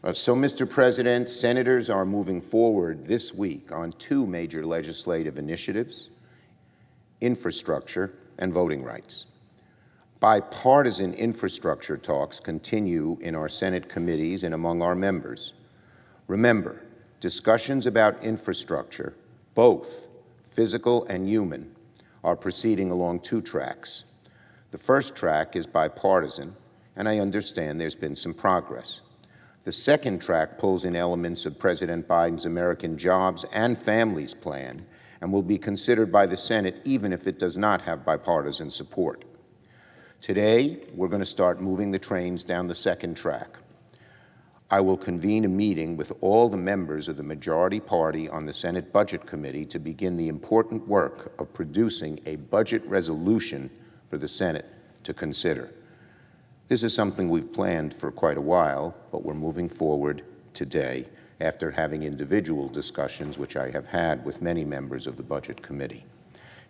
Mr. President, senators are moving forward this week on two major legislative initiatives: infrastructure and voting rights. Bipartisan infrastructure talks continue in our Senate committees and among our members. Remember, discussions about infrastructure, both physical and human, are proceeding along two tracks. The first track is bipartisan, and I understand there's been some progress. The second track pulls in elements of President Biden's American Jobs and Families Plan and will be considered by the Senate even if it does not have bipartisan support. Today, we're going to start moving the trains down the second track. I will convene a meeting with all the members of the majority party on the Senate Budget Committee to begin the important work of producing a budget resolution for the Senate to consider. This is something we've planned for quite a while, but we're moving forward today after having individual discussions, which I have had with many members of the Budget Committee.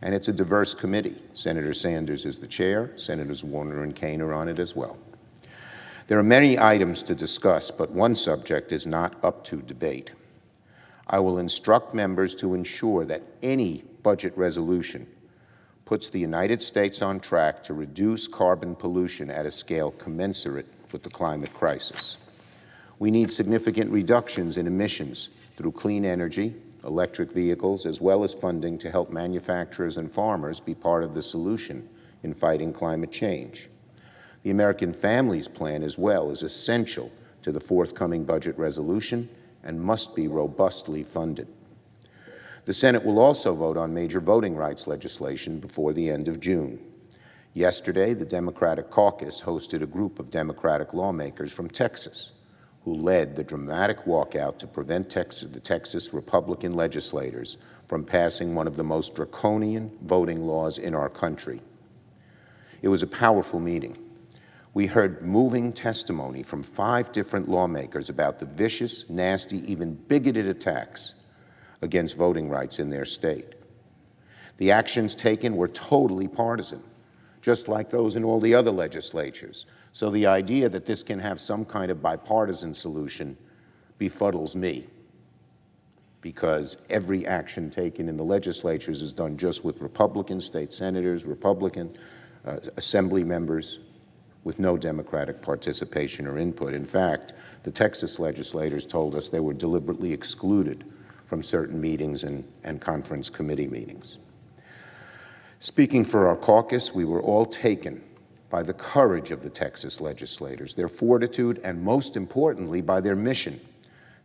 And it's a diverse committee. Senator Sanders is the chair. Senators Warner and Kaine are on it as well. There are many items to discuss, but one subject is not up to debate. I will instruct members to ensure that any budget resolution puts the United States on track to reduce carbon pollution at a scale commensurate with the climate crisis. We need significant reductions in emissions through clean energy, electric vehicles, as well as funding to help manufacturers and farmers be part of the solution in fighting climate change. The American Families Plan, as well, is essential to the forthcoming budget resolution and must be robustly funded. The Senate will also vote on major voting rights legislation before the end of June. Yesterday, the Democratic caucus hosted a group of Democratic lawmakers from Texas who led the dramatic walkout to prevent the Texas Republican legislators from passing one of the most draconian voting laws in our country. It was a powerful meeting. We heard moving testimony from 5 different lawmakers about the vicious, nasty, even bigoted attacks against voting rights in their state. The actions taken were totally partisan, just like those in all the other legislatures. So the idea that this can have some kind of bipartisan solution befuddles me, because every action taken in the legislatures is done just with Republican state senators, Republican assembly members, with no Democratic participation or input. In fact, the Texas legislators told us they were deliberately excluded from certain meetings and conference committee meetings. Speaking for our caucus, we were all taken by the courage of the Texas legislators, their fortitude, and most importantly, by their mission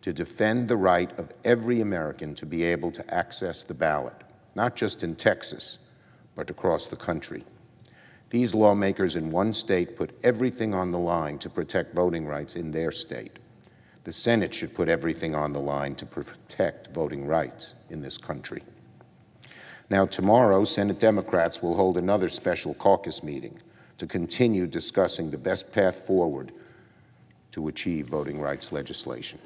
to defend the right of every American to be able to access the ballot, not just in Texas, but across the country. These lawmakers in one state put everything on the line to protect voting rights in their state. The Senate should put everything on the line to protect voting rights in this country. Now, tomorrow, Senate Democrats will hold another special caucus meeting to continue discussing the best path forward to achieve voting rights legislation.